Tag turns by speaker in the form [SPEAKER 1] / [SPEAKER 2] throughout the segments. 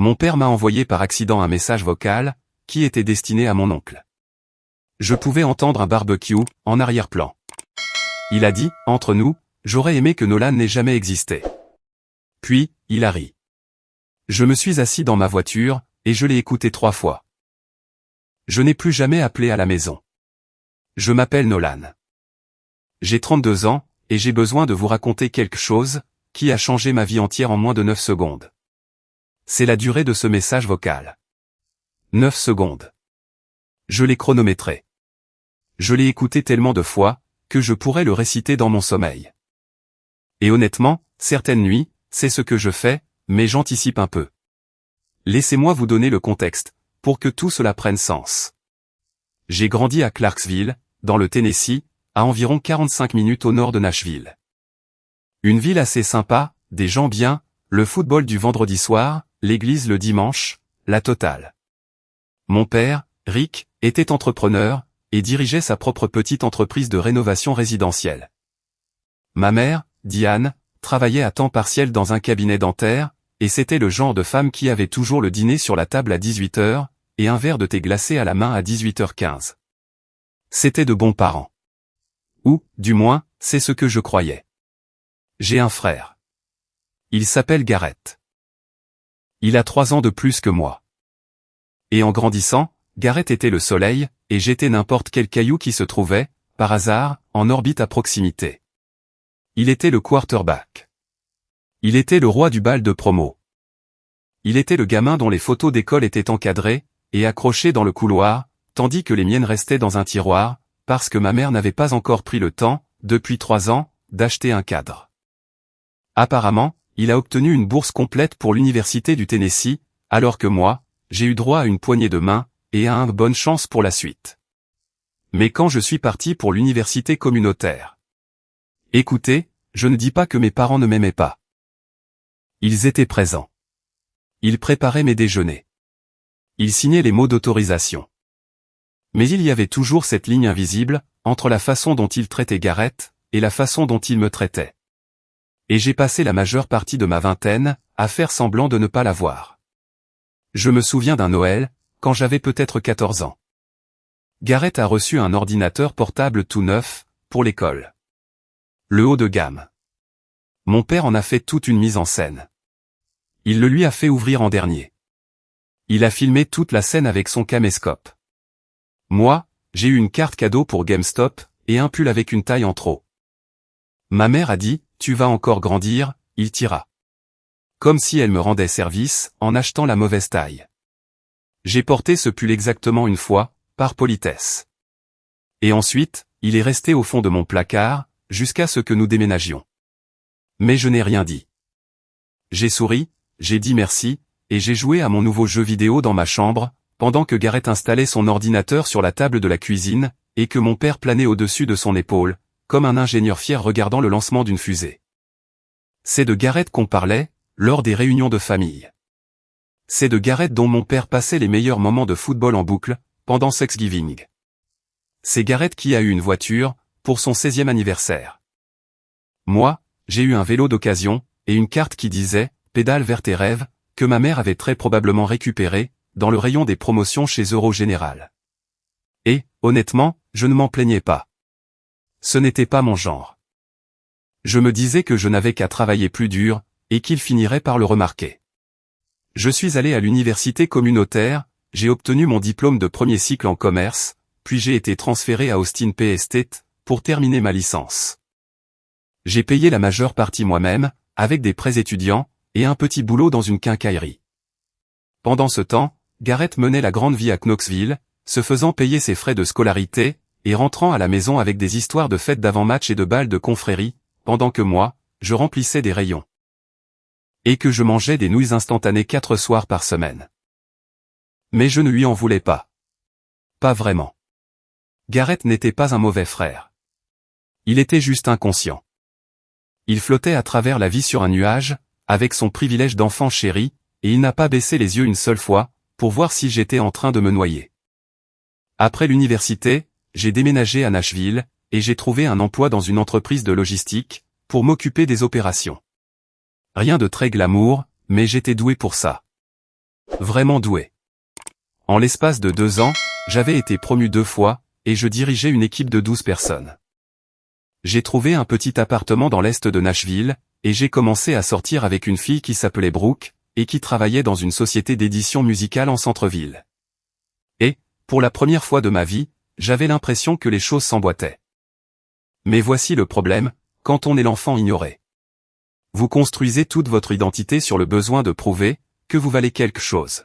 [SPEAKER 1] Mon père m'a envoyé par accident un message vocal, qui était destiné à mon oncle. Je pouvais entendre un barbecue, en arrière-plan. Il a dit, entre nous, j'aurais aimé que Nolan n'ait jamais existé. Puis, il a ri. Je me suis assis dans ma voiture, et je l'ai écouté 3 fois. Je n'ai plus jamais appelé à la maison. Je m'appelle Nolan. J'ai 32 ans, et j'ai besoin de vous raconter quelque chose, qui a changé ma vie entière en moins de 9 secondes. C'est la durée de ce message vocal. 9 secondes. Je l'ai chronométré. Je l'ai écouté tellement de fois, que je pourrais le réciter dans mon sommeil. Et honnêtement, certaines nuits, c'est ce que je fais, mais j'anticipe un peu. Laissez-moi vous donner le contexte, pour que tout cela prenne sens. J'ai grandi à Clarksville, dans le Tennessee, à environ 45 minutes au nord de Nashville. Une ville assez sympa, des gens bien, le football du vendredi soir, l'église le dimanche, la totale. Mon père, Rick, était entrepreneur, et dirigeait sa propre petite entreprise de rénovation résidentielle. Ma mère, Diane, travaillait à temps partiel dans un cabinet dentaire, et c'était le genre de femme qui avait toujours le dîner sur la table à 18h, et un verre de thé glacé à la main à 18h15. C'était de bons parents. Ou, du moins, c'est ce que je croyais. J'ai un frère. Il s'appelle Garrett. Il a 3 ans de plus que moi. Et en grandissant, Garrett était le soleil, et j'étais n'importe quel caillou qui se trouvait, par hasard, en orbite à proximité. Il était le quarterback. Il était le roi du bal de promo. Il était le gamin dont les photos d'école étaient encadrées, et accrochées dans le couloir, tandis que les miennes restaient dans un tiroir, parce que ma mère n'avait pas encore pris le temps, depuis 3 ans, d'acheter un cadre. Apparemment, il a obtenu une bourse complète pour l'université du Tennessee, alors que moi, j'ai eu droit à une poignée de main, et à une bonne chance pour la suite. Mais quand je suis parti pour l'université communautaire. Écoutez, je ne dis pas que mes parents ne m'aimaient pas. Ils étaient présents. Ils préparaient mes déjeuners. Ils signaient les mots d'autorisation. Mais il y avait toujours cette ligne invisible, entre la façon dont ils traitaient Garrett, et la façon dont ils me traitaient. Et j'ai passé la majeure partie de ma vingtaine, à faire semblant de ne pas la voir. Je me souviens d'un Noël, quand j'avais peut-être 14 ans. Garrett a reçu un ordinateur portable tout neuf, pour l'école. Le haut de gamme. Mon père en a fait toute une mise en scène. Il le lui a fait ouvrir en dernier. Il a filmé toute la scène avec son caméscope. Moi, j'ai eu une carte cadeau pour GameStop, et un pull avec une taille en trop. Ma mère a dit, tu vas encore grandir, il t'ira. Comme si elle me rendait service, en achetant la mauvaise taille. J'ai porté ce pull exactement une fois, par politesse. Et ensuite, il est resté au fond de mon placard, jusqu'à ce que nous déménagions. Mais je n'ai rien dit. J'ai souri, j'ai dit merci, et j'ai joué à mon nouveau jeu vidéo dans ma chambre, pendant que Garrett installait son ordinateur sur la table de la cuisine, et que mon père planait au-dessus de son épaule, comme un ingénieur fier regardant le lancement d'une fusée. C'est de Garrett qu'on parlait, lors des réunions de famille. C'est de Garrett dont mon père passait les meilleurs moments de football en boucle, pendant Thanksgiving. C'est Garrett qui a eu une voiture, pour son 16e anniversaire. Moi, j'ai eu un vélo d'occasion, et une carte qui disait « Pédale vers tes rêves », que ma mère avait très probablement récupéré, dans le rayon des promotions chez Euro Général. Et, honnêtement, je ne m'en plaignais pas. Ce n'était pas mon genre. Je me disais que je n'avais qu'à travailler plus dur, et qu'il finirait par le remarquer. Je suis allé à l'université communautaire, j'ai obtenu mon diplôme de premier cycle en commerce, puis j'ai été transféré à Austin Peay State, pour terminer ma licence. J'ai payé la majeure partie moi-même, avec des prêts étudiants, et un petit boulot dans une quincaillerie. Pendant ce temps, Garrett menait la grande vie à Knoxville, se faisant payer ses frais de scolarité, et rentrant à la maison avec des histoires de fêtes d'avant-match et de balles de confrérie, pendant que moi, je remplissais des rayons. Et que je mangeais des nouilles instantanées 4 soirs par semaine. Mais je ne lui en voulais pas. Pas vraiment. Garrett n'était pas un mauvais frère. Il était juste inconscient. Il flottait à travers la vie sur un nuage, avec son privilège d'enfant chéri, et il n'a pas baissé les yeux une seule fois, pour voir si j'étais en train de me noyer. Après l'université, j'ai déménagé à Nashville, et j'ai trouvé un emploi dans une entreprise de logistique, pour m'occuper des opérations. Rien de très glamour, mais j'étais doué pour ça. Vraiment doué. En l'espace de 2 ans, j'avais été promu 2 fois, et je dirigeais une équipe de 12 personnes. J'ai trouvé un petit appartement dans l'est de Nashville, et j'ai commencé à sortir avec une fille qui s'appelait Brooke, et qui travaillait dans une société d'édition musicale en centre-ville. Et, pour la première fois de ma vie, j'avais l'impression que les choses s'emboîtaient. Mais voici le problème, quand on est l'enfant ignoré. Vous construisez toute votre identité sur le besoin de prouver que vous valez quelque chose.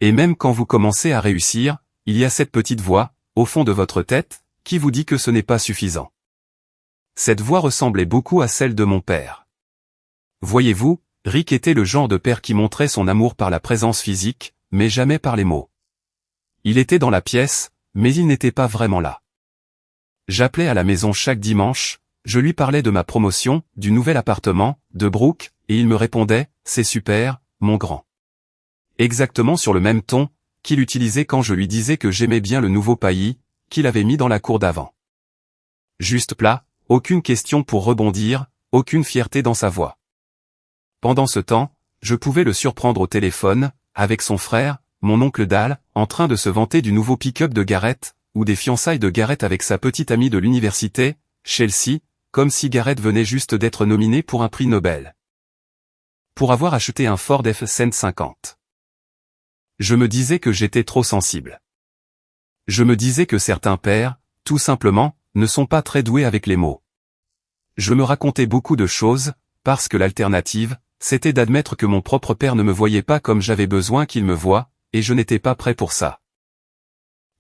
[SPEAKER 1] Et même quand vous commencez à réussir, il y a cette petite voix, au fond de votre tête, qui vous dit que ce n'est pas suffisant. Cette voix ressemblait beaucoup à celle de mon père. Voyez-vous, Rick était le genre de père qui montrait son amour par la présence physique, mais jamais par les mots. Il était dans la pièce, mais il n'était pas vraiment là. J'appelais à la maison chaque dimanche, je lui parlais de ma promotion, du nouvel appartement, de Brooke, et il me répondait « C'est super, mon grand ». Exactement sur le même ton qu'il utilisait quand je lui disais que j'aimais bien le nouveau paillis qu'il avait mis dans la cour d'avant. Juste plat, aucune question pour rebondir, aucune fierté dans sa voix. Pendant ce temps, je pouvais le surprendre au téléphone, avec son frère, mon oncle Dal, en train de se vanter du nouveau pick-up de Garrett, ou des fiançailles de Garrett avec sa petite amie de l'université, Chelsea, comme si Garrett venait juste d'être nominé pour un prix Nobel. Pour avoir acheté un Ford F-150. Je me disais que j'étais trop sensible. Je me disais que certains pères, tout simplement, ne sont pas très doués avec les mots. Je me racontais beaucoup de choses, parce que l'alternative, c'était d'admettre que mon propre père ne me voyait pas comme j'avais besoin qu'il me voie, et je n'étais pas prêt pour ça.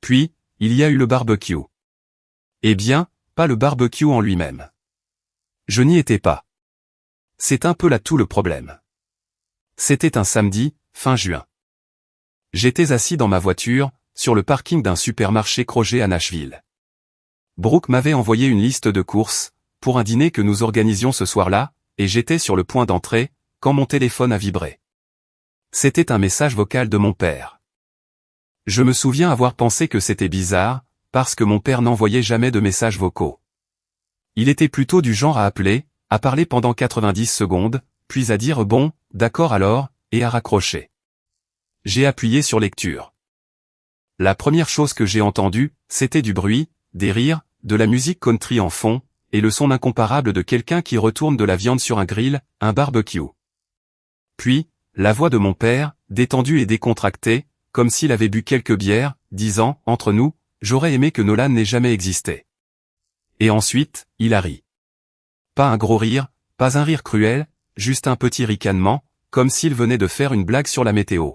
[SPEAKER 1] Puis, il y a eu le barbecue. Eh bien, pas le barbecue en lui-même. Je n'y étais pas. C'est un peu là tout le problème. C'était un samedi, fin juin. J'étais assis dans ma voiture, sur le parking d'un supermarché Kroger à Nashville. Brooke m'avait envoyé une liste de courses, pour un dîner que nous organisions ce soir-là, et j'étais sur le point d'entrer, quand mon téléphone a vibré. C'était un message vocal de mon père. Je me souviens avoir pensé que c'était bizarre, parce que mon père n'envoyait jamais de messages vocaux. Il était plutôt du genre à appeler, à parler pendant 90 secondes, puis à dire « bon, d'accord alors », et à raccrocher. J'ai appuyé sur lecture. La première chose que j'ai entendue, c'était du bruit, des rires, de la musique country en fond, et le son incomparable de quelqu'un qui retourne de la viande sur un grill, un barbecue. Puis, la voix de mon père, détendue et décontractée, comme s'il avait bu quelques bières, disant, entre nous, j'aurais aimé que Nolan n'ait jamais existé. Et ensuite, il a ri. Pas un gros rire, pas un rire cruel, juste un petit ricanement, comme s'il venait de faire une blague sur la météo.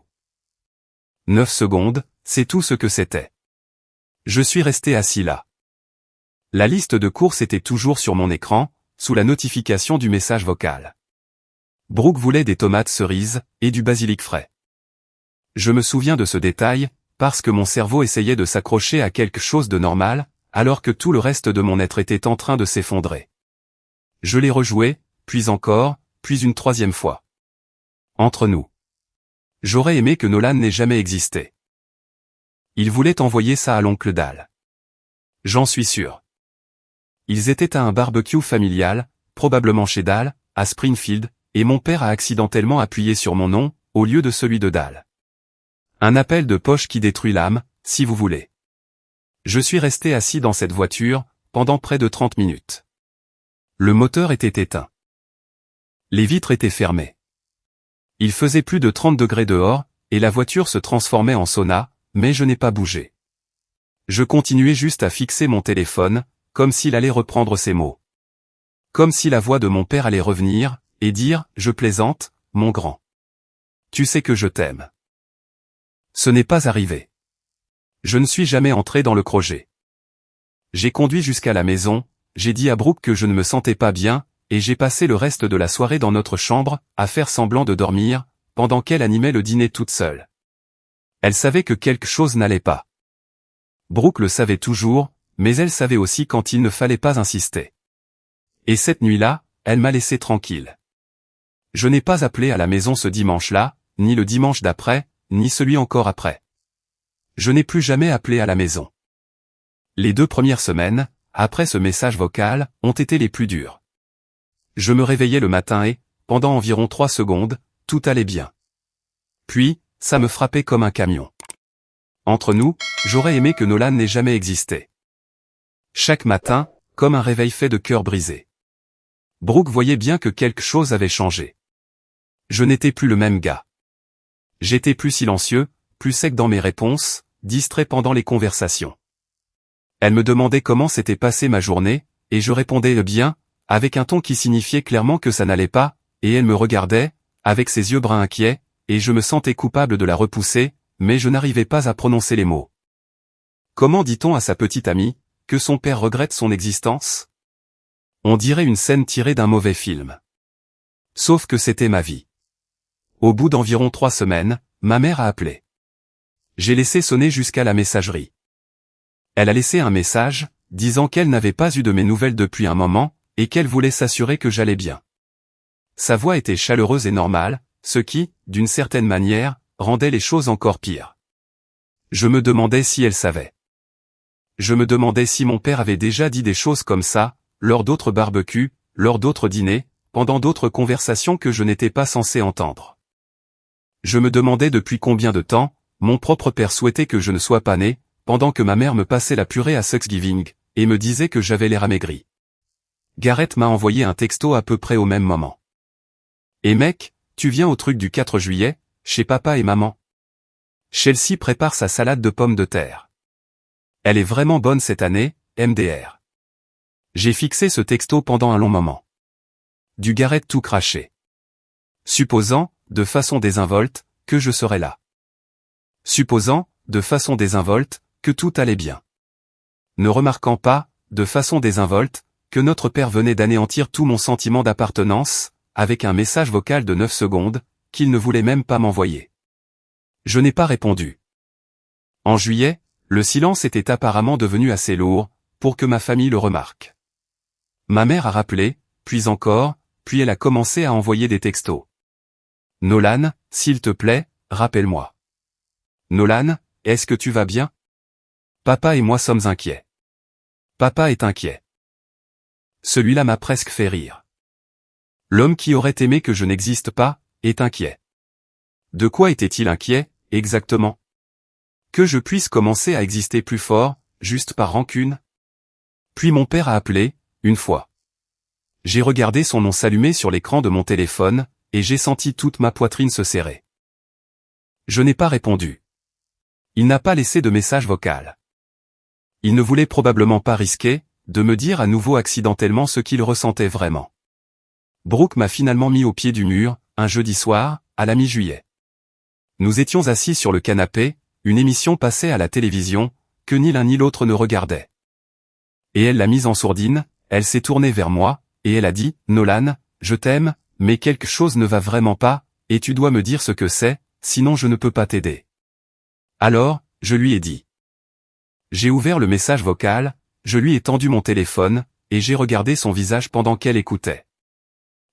[SPEAKER 1] 9 secondes, c'est tout ce que c'était. Je suis resté assis là. La liste de courses était toujours sur mon écran, sous la notification du message vocal. Brooke voulait des tomates cerises, et du basilic frais. Je me souviens de ce détail, parce que mon cerveau essayait de s'accrocher à quelque chose de normal, alors que tout le reste de mon être était en train de s'effondrer. Je l'ai rejoué, puis encore, puis une 3e fois. Entre nous. J'aurais aimé que Nolan n'ait jamais existé. Il voulait envoyer ça à l'oncle Dal. J'en suis sûr. Ils étaient à un barbecue familial, probablement chez Dal, à Springfield, et mon père a accidentellement appuyé sur mon nom, au lieu de celui de Dal. Un appel de poche qui détruit l'âme, si vous voulez. Je suis resté assis dans cette voiture, pendant près de 30 minutes. Le moteur était éteint. Les vitres étaient fermées. Il faisait plus de 30 degrés dehors, et la voiture se transformait en sauna, mais je n'ai pas bougé. Je continuais juste à fixer mon téléphone, comme s'il allait reprendre ses mots. Comme si la voix de mon père allait revenir, et dire « Je plaisante, mon grand. Tu sais que je t'aime. » Ce n'est pas arrivé. Je ne suis jamais entré dans le Kroger. J'ai conduit jusqu'à la maison, j'ai dit à Brooke que je ne me sentais pas bien, et j'ai passé le reste de la soirée dans notre chambre, à faire semblant de dormir, pendant qu'elle animait le dîner toute seule. Elle savait que quelque chose n'allait pas. Brooke le savait toujours, mais elle savait aussi quand il ne fallait pas insister. Et cette nuit-là, elle m'a laissé tranquille. Je n'ai pas appelé à la maison ce dimanche-là, ni le dimanche d'après, ni celui encore après. Je n'ai plus jamais appelé à la maison. Les 2 premières semaines, après ce message vocal, ont été les plus dures. Je me réveillais le matin et, pendant environ 3 secondes, tout allait bien. Puis, ça me frappait comme un camion. Entre nous, j'aurais aimé que Nolan n'ait jamais existé. Chaque matin, comme un réveil fait de cœur brisé. Brooke voyait bien que quelque chose avait changé. Je n'étais plus le même gars. J'étais plus silencieux, plus sec dans mes réponses, distrait pendant les conversations. Elle me demandait comment s'était passée ma journée, et je répondais bien, avec un ton qui signifiait clairement que ça n'allait pas, et elle me regardait, avec ses yeux bruns inquiets, et je me sentais coupable de la repousser, mais je n'arrivais pas à prononcer les mots. Comment dit-on à sa petite amie, que son père regrette son existence? On dirait une scène tirée d'un mauvais film. Sauf que c'était ma vie. Au bout d'environ 3 semaines, ma mère a appelé. J'ai laissé sonner jusqu'à la messagerie. Elle a laissé un message, disant qu'elle n'avait pas eu de mes nouvelles depuis un moment, et qu'elle voulait s'assurer que j'allais bien. Sa voix était chaleureuse et normale, ce qui, d'une certaine manière, rendait les choses encore pires. Je me demandais si elle savait. Je me demandais si mon père avait déjà dit des choses comme ça, lors d'autres barbecues, lors d'autres dîners, pendant d'autres conversations que je n'étais pas censé entendre. Je me demandais depuis combien de temps, mon propre père souhaitait que je ne sois pas né, pendant que ma mère me passait la purée à Thanksgiving, et me disait que j'avais l'air amaigri. Garrett m'a envoyé un texto à peu près au même moment. Et mec, tu viens au truc du 4 juillet, chez papa et maman. Chelsea prépare sa salade de pommes de terre. Elle est vraiment bonne cette année, MDR. J'ai fixé ce texto pendant un long moment. Du Garrett tout craché. Supposant, de façon désinvolte, que je serais là. Supposant, de façon désinvolte, que tout allait bien. Ne remarquant pas, de façon désinvolte, que notre père venait d'anéantir tout mon sentiment d'appartenance, avec un message vocal de 9 secondes, qu'il ne voulait même pas m'envoyer. Je n'ai pas répondu. En juillet, le silence était apparemment devenu assez lourd, pour que ma famille le remarque. Ma mère a rappelé, puis encore, puis elle a commencé à envoyer des textos. Nolan, s'il te plaît, rappelle-moi. Nolan, est-ce que tu vas bien? Papa et moi sommes inquiets. Papa est inquiet. Celui-là m'a presque fait rire. L'homme qui aurait aimé que je n'existe pas, est inquiet. De quoi était-il inquiet, exactement? Que je puisse commencer à exister plus fort, juste par rancune? Puis mon père a appelé, une fois. J'ai regardé son nom s'allumer sur l'écran de mon téléphone, et j'ai senti toute ma poitrine se serrer. Je n'ai pas répondu. Il n'a pas laissé de message vocal. Il ne voulait probablement pas risquer, de me dire à nouveau accidentellement ce qu'il ressentait vraiment. Brooke m'a finalement mis au pied du mur, un jeudi soir, à la mi-juillet. Nous étions assis sur le canapé, une émission passait à la télévision, que ni l'un ni l'autre ne regardait. Et elle l'a mise en sourdine, elle s'est tournée vers moi, et elle a dit, « Nolan, je t'aime, mais quelque chose ne va vraiment pas, et tu dois me dire ce que c'est, sinon je ne peux pas t'aider. » Alors, je lui ai dit. J'ai ouvert le message vocal, je lui ai tendu mon téléphone, et j'ai regardé son visage pendant qu'elle écoutait.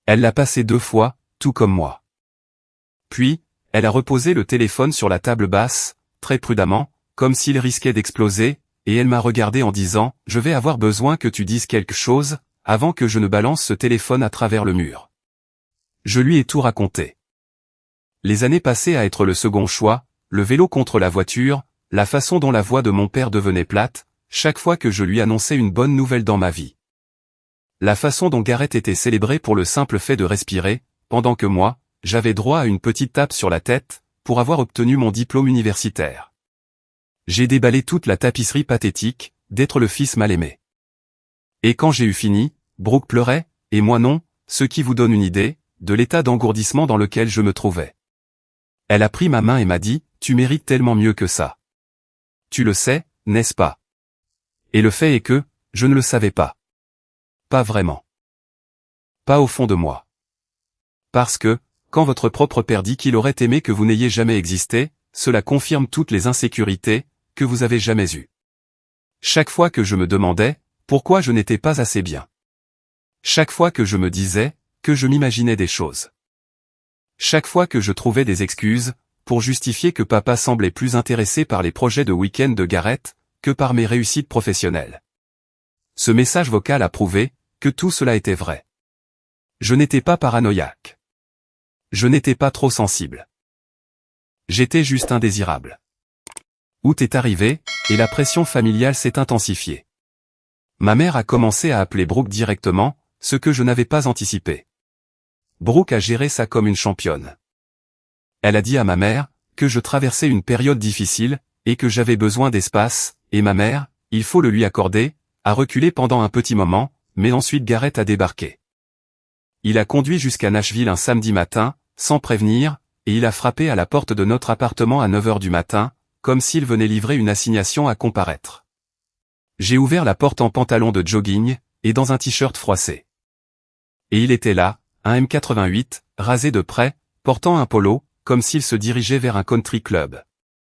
[SPEAKER 1] Elle l'a passé 2 fois, tout comme moi. Puis, elle a reposé le téléphone sur la table basse, très prudemment, comme s'il risquait d'exploser, et elle m'a regardé en disant, « Je vais avoir besoin que tu dises quelque chose, avant que je ne balance ce téléphone à travers le mur. » Je lui ai tout raconté. Les années passées à être le second choix, le vélo contre la voiture, la façon dont la voix de mon père devenait plate, chaque fois que je lui annonçais une bonne nouvelle dans ma vie. La façon dont Garrett était célébré pour le simple fait de respirer, pendant que moi, j'avais droit à une petite tape sur la tête, pour avoir obtenu mon diplôme universitaire. J'ai déballé toute la tapisserie pathétique, d'être le fils mal aimé. Et quand j'ai eu fini, Brooke pleurait, et moi non, ce qui vous donne une idée, de l'état d'engourdissement dans lequel je me trouvais. Elle a pris ma main et m'a dit, « Tu mérites tellement mieux que ça. Tu le sais, n'est-ce pas? » Et le fait est que, je ne le savais pas. Pas vraiment. Pas au fond de moi. Parce que, quand votre propre père dit qu'il aurait aimé que vous n'ayez jamais existé, cela confirme toutes les insécurités que vous avez jamais eues. Chaque fois que je me demandais pourquoi je n'étais pas assez bien. Chaque fois que je me disais que je m'imaginais des choses. Chaque fois que je trouvais des excuses pour justifier que papa semblait plus intéressé par les projets de week-end de Garrett que par mes réussites professionnelles. Ce message vocal a prouvé que tout cela était vrai. Je n'étais pas paranoïaque. Je n'étais pas trop sensible. J'étais juste indésirable. Août est arrivé, et la pression familiale s'est intensifiée. Ma mère a commencé à appeler Brooke directement, ce que je n'avais pas anticipé. Brooke a géré ça comme une championne. Elle a dit à ma mère que je traversais une période difficile, et que j'avais besoin d'espace, et ma mère, il faut le lui accorder, a reculé pendant un petit moment, mais ensuite Garrett a débarqué. Il a conduit jusqu'à Nashville un samedi matin, sans prévenir, et il a frappé à la porte de notre appartement à 9 h du matin, comme s'il venait livrer une assignation à comparaître. J'ai ouvert la porte en pantalon de jogging, et dans un t-shirt froissé. Et il était là, un M88, rasé de près, portant un polo, comme s'il se dirigeait vers un country club.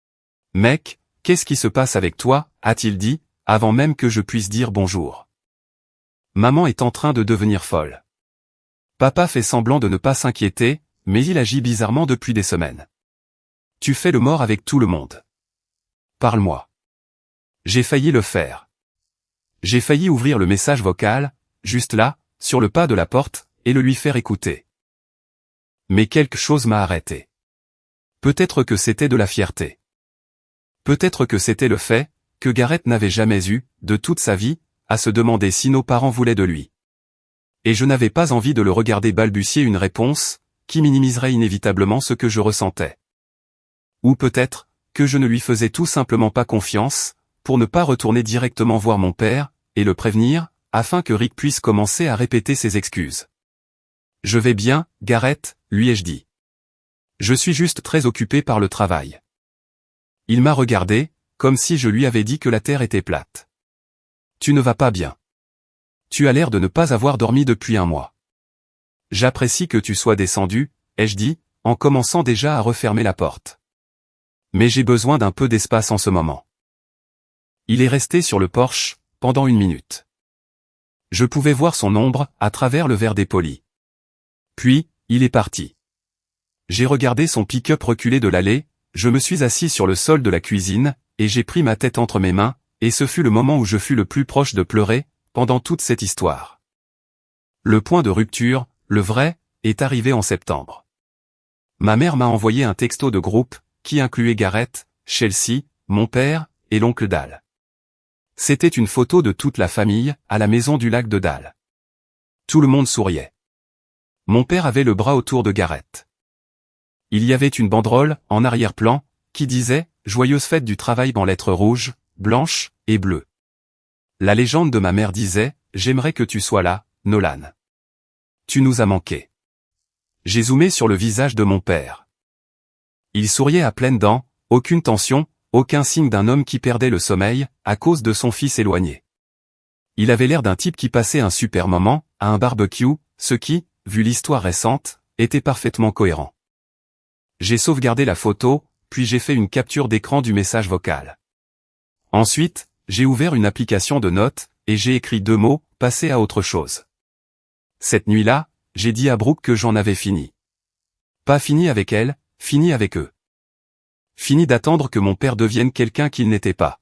[SPEAKER 1] « Mec, qu'est-ce qui se passe avec toi ?» a-t-il dit, avant même que je puisse dire bonjour. Maman est en train de devenir folle. Papa fait semblant de ne pas s'inquiéter, mais il agit bizarrement depuis des semaines. Tu fais le mort avec tout le monde. Parle-moi. J'ai failli le faire. J'ai failli ouvrir le message vocal, juste là, sur le pas de la porte, et le lui faire écouter. Mais quelque chose m'a arrêté. Peut-être que c'était de la fierté. Peut-être que c'était le fait, que Garrett n'avait jamais eu, de toute sa vie, à se demander si nos parents voulaient de lui. Et je n'avais pas envie de le regarder balbutier une réponse, qui minimiserait inévitablement ce que je ressentais. Ou peut-être, que je ne lui faisais tout simplement pas confiance, pour ne pas retourner directement voir mon père, et le prévenir, afin que Rick puisse commencer à répéter ses excuses. Je vais bien, Garrett, lui ai-je dit. Je suis juste très occupé par le travail. Il m'a regardé, comme si je lui avais dit que la terre était plate. Tu ne vas pas bien. Tu as l'air de ne pas avoir dormi depuis un mois. J'apprécie que tu sois descendu, ai-je dit, en commençant déjà à refermer la porte. Mais j'ai besoin d'un peu d'espace en ce moment. Il est resté sur le porche, pendant 1 minute. Je pouvais voir son ombre, à travers le verre dépoli. Puis, il est parti. J'ai regardé son pick-up reculer de l'allée, je me suis assis sur le sol de la cuisine, et j'ai pris ma tête entre mes mains, et ce fut le moment où je fus le plus proche de pleurer, pendant toute cette histoire. Le point de rupture, le vrai, est arrivé en septembre. Ma mère m'a envoyé un texto de groupe, qui incluait Garrett, Chelsea, mon père, et l'oncle Dal. C'était une photo de toute la famille, à la maison du lac de Dal. Tout le monde souriait. Mon père avait le bras autour de Garrett. Il y avait une banderole, en arrière-plan, qui disait « Joyeuse fête du travail » en lettres rouges, blanches et bleues. La légende de ma mère disait « J'aimerais que tu sois là, Nolan. Tu nous as manqué. » J'ai zoomé sur le visage de mon père. Il souriait à pleines dents, aucune tension, aucun signe d'un homme qui perdait le sommeil, à cause de son fils éloigné. Il avait l'air d'un type qui passait un super moment, à un barbecue, ce qui, vu l'histoire récente, était parfaitement cohérent. J'ai sauvegardé la photo, puis j'ai fait une capture d'écran du message vocal. Ensuite, j'ai ouvert une application de notes, et j'ai écrit 2 mots, passer à autre chose. Cette nuit-là, j'ai dit à Brooke que j'en avais fini. Pas fini avec elle, fini avec eux. Fini d'attendre que mon père devienne quelqu'un qu'il n'était pas.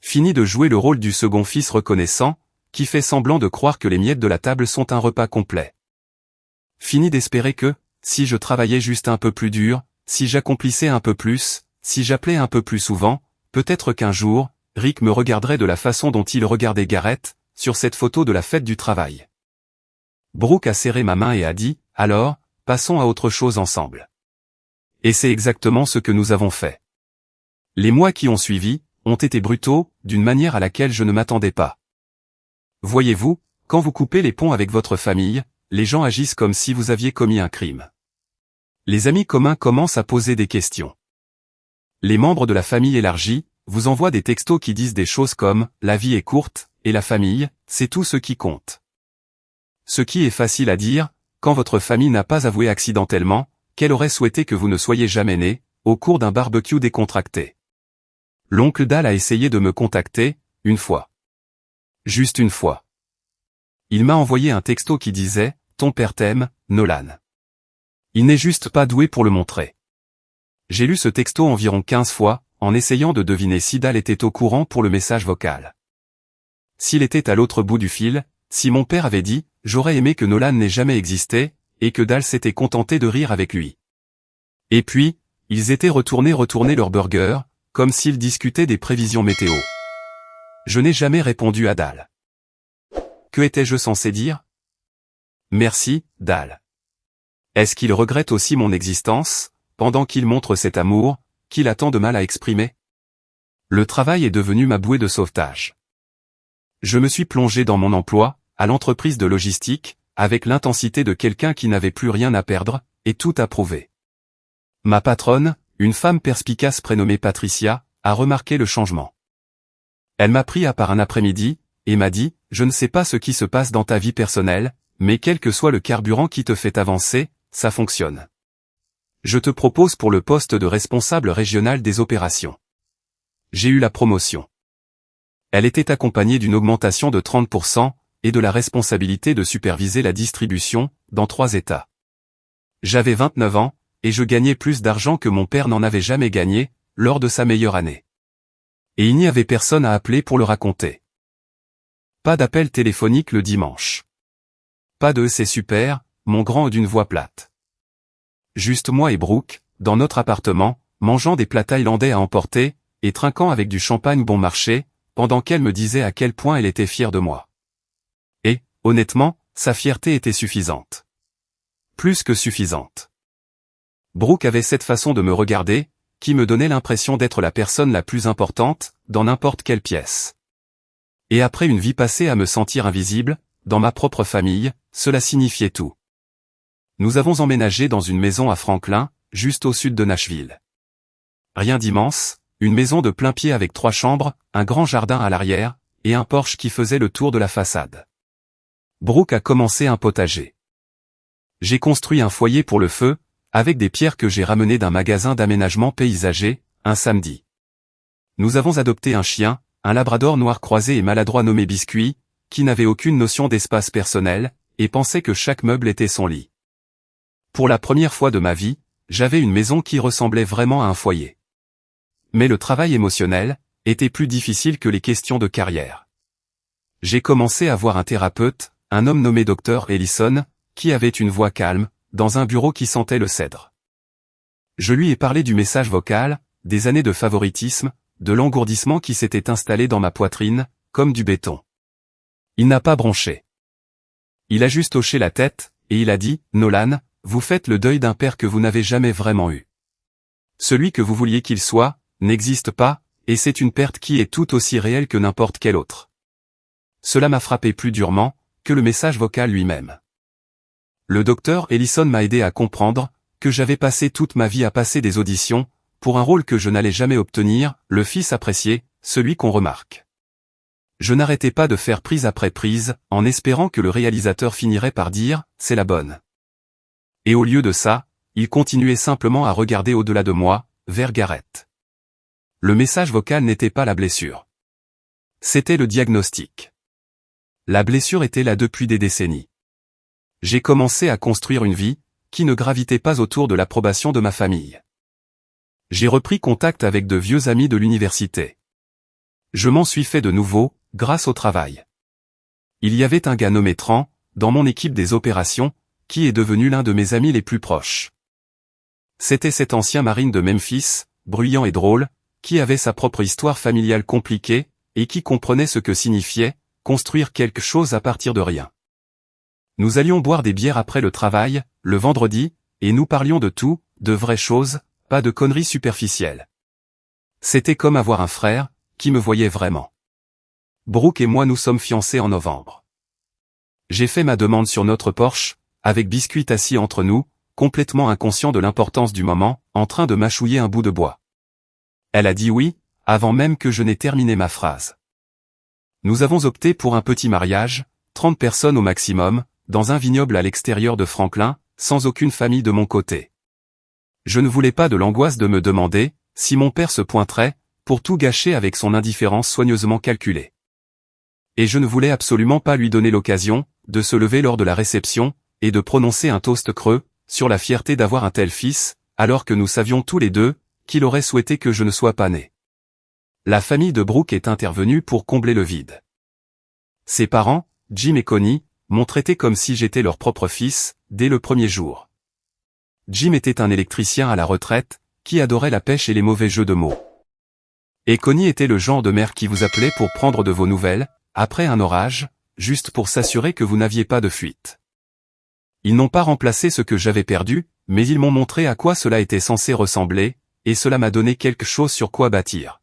[SPEAKER 1] Fini de jouer le rôle du second fils reconnaissant, qui fait semblant de croire que les miettes de la table sont un repas complet. Fini d'espérer que, si je travaillais juste un peu plus dur, si j'accomplissais un peu plus, si j'appelais un peu plus souvent, peut-être qu'un jour, Rick me regarderait de la façon dont il regardait Garrett, sur cette photo de la fête du travail. Brooke a serré ma main et a dit, « Alors, passons à autre chose ensemble. » Et c'est exactement ce que nous avons fait. Les mois qui ont suivi, ont été brutaux, d'une manière à laquelle je ne m'attendais pas. Voyez-vous, quand vous coupez les ponts avec votre famille, les gens agissent comme si vous aviez commis un crime. Les amis communs commencent à poser des questions. Les membres de la famille élargie vous envoient des textos qui disent des choses comme « la vie est courte, et la famille, c'est tout ce qui compte ». Ce qui est facile à dire, quand votre famille n'a pas avoué accidentellement, qu'elle aurait souhaité que vous ne soyez jamais né, au cours d'un barbecue décontracté. L'oncle Dal a essayé de me contacter, une fois. Juste une fois. Il m'a envoyé un texto qui disait « Ton père t'aime, Nolan. » Il n'est juste pas doué pour le montrer. J'ai lu ce texto environ 15 fois, en essayant de deviner si Dal était au courant pour le message vocal. S'il était à l'autre bout du fil, si mon père avait dit « J'aurais aimé que Nolan n'ait jamais existé », et que Dal s'était contenté de rire avec lui. Et puis, Ils étaient retournés leur burger, comme s'ils discutaient des prévisions météo. Je n'ai jamais répondu à Dal. Que étais-je censé dire? Merci, Dal. Est-ce qu'il regrette aussi mon existence, pendant qu'il montre cet amour, qu'il a tant de mal à exprimer? Le travail est devenu ma bouée de sauvetage. Je me suis plongé dans mon emploi, à l'entreprise de logistique, avec l'intensité de quelqu'un qui n'avait plus rien à perdre, et tout à prouver. Ma patronne, une femme perspicace prénommée Patricia, a remarqué le changement. Elle m'a pris à part un après-midi, et m'a dit, « Je ne sais pas ce qui se passe dans ta vie personnelle, mais quel que soit le carburant qui te fait avancer, ça fonctionne. Je te propose pour le poste de responsable régional des opérations. » J'ai eu la promotion. Elle était accompagnée d'une augmentation de 30% et de la responsabilité de superviser la distribution, dans 3 États. J'avais 29 ans, et je gagnais plus d'argent que mon père n'en avait jamais gagné, lors de sa meilleure année. Et il n'y avait personne à appeler pour le raconter. Pas d'appel téléphonique le dimanche. Pas de « c'est super », mon grand d'une voix plate. Juste moi et Brooke, dans notre appartement, mangeant des plats thaïlandais à emporter, et trinquant avec du champagne bon marché, pendant qu'elle me disait à quel point elle était fière de moi. Et, honnêtement, sa fierté était suffisante. Plus que suffisante. Brooke avait cette façon de me regarder, qui me donnait l'impression d'être la personne la plus importante, dans n'importe quelle pièce. Et après une vie passée à me sentir invisible, dans ma propre famille, cela signifiait tout. Nous avons emménagé dans une maison à Franklin, juste au sud de Nashville. Rien d'immense, une maison de plein pied avec 3 chambres, un grand jardin à l'arrière, et un porche qui faisait le tour de la façade. Brooke a commencé un potager. J'ai construit un foyer pour le feu, avec des pierres que j'ai ramenées d'un magasin d'aménagement paysager, un samedi. Nous avons adopté un chien, un labrador noir croisé et maladroit nommé Biscuit, qui n'avait aucune notion d'espace personnel, et pensait que chaque meuble était son lit. Pour la première fois de ma vie, j'avais une maison qui ressemblait vraiment à un foyer. Mais le travail émotionnel était plus difficile que les questions de carrière. J'ai commencé à voir un thérapeute, un homme nommé Dr Ellison, qui avait une voix calme, dans un bureau qui sentait le cèdre. Je lui ai parlé du message vocal, des années de favoritisme, de l'engourdissement qui s'était installé dans ma poitrine, comme du béton. Il n'a pas bronché. Il a juste hoché la tête, et il a dit, « Nolan, vous faites le deuil d'un père que vous n'avez jamais vraiment eu. Celui que vous vouliez qu'il soit, n'existe pas, et c'est une perte qui est tout aussi réelle que n'importe quelle autre. » Cela m'a frappé plus durement, que le message vocal lui-même. Le docteur Ellison m'a aidé à comprendre, que j'avais passé toute ma vie à passer des auditions, pour un rôle que je n'allais jamais obtenir, le fils apprécié, celui qu'on remarque. Je n'arrêtais pas de faire prise après prise, en espérant que le réalisateur finirait par dire, « c'est la bonne ». Et au lieu de ça, il continuait simplement à regarder au-delà de moi, vers Garrett. Le message vocal n'était pas la blessure. C'était le diagnostic. La blessure était là depuis des décennies. J'ai commencé à construire une vie, qui ne gravitait pas autour de l'approbation de ma famille. J'ai repris contact avec de vieux amis de l'université. Je m'en suis fait de nouveau, grâce au travail. Il y avait un gars nommé Tran, dans mon équipe des opérations, qui est devenu l'un de mes amis les plus proches. C'était cet ancien marine de Memphis, bruyant et drôle, qui avait sa propre histoire familiale compliquée, et qui comprenait ce que signifiait construire quelque chose à partir de rien. Nous allions boire des bières après le travail, le vendredi, et nous parlions de tout, de vraies choses, pas de conneries superficielles. C'était comme avoir un frère, qui me voyait vraiment. Brooke et moi nous sommes fiancés en novembre. J'ai fait ma demande sur notre porche, avec Biscuit assis entre nous, complètement inconscient de l'importance du moment, en train de mâchouiller un bout de bois. Elle a dit oui, avant même que je n'ai terminé ma phrase. Nous avons opté pour un petit mariage, 30 personnes au maximum, dans un vignoble à l'extérieur de Franklin, sans aucune famille de mon côté. Je ne voulais pas de l'angoisse de me demander, si mon père se pointerait, pour tout gâcher avec son indifférence soigneusement calculée. Et je ne voulais absolument pas lui donner l'occasion, de se lever lors de la réception, et de prononcer un toast creux, sur la fierté d'avoir un tel fils, alors que nous savions tous les deux, qu'il aurait souhaité que je ne sois pas né. La famille de Brooke est intervenue pour combler le vide. Ses parents, Jim et Connie, m'ont traité comme si j'étais leur propre fils, dès le premier jour. Jim était un électricien à la retraite, qui adorait la pêche et les mauvais jeux de mots. Et Connie était le genre de mère qui vous appelait pour prendre de vos nouvelles, après un orage, juste pour s'assurer que vous n'aviez pas de fuite. Ils n'ont pas remplacé ce que j'avais perdu, mais ils m'ont montré à quoi cela était censé ressembler, et cela m'a donné quelque chose sur quoi bâtir.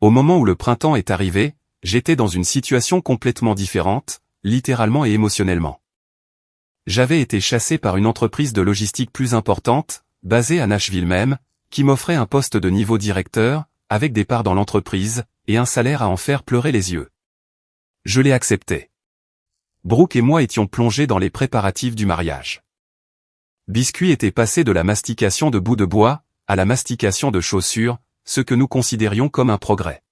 [SPEAKER 1] Au moment où le printemps est arrivé, j'étais dans une situation complètement différente, littéralement et émotionnellement. J'avais été chassé par une entreprise de logistique plus importante, basée à Nashville même, qui m'offrait un poste de niveau directeur, avec des parts dans l'entreprise, et un salaire à en faire pleurer les yeux. Je l'ai accepté. Brooke et moi étions plongés dans les préparatifs du mariage. Biscuit était passé de la mastication de bouts de bois, à la mastication de chaussures, ce que nous considérions comme un progrès.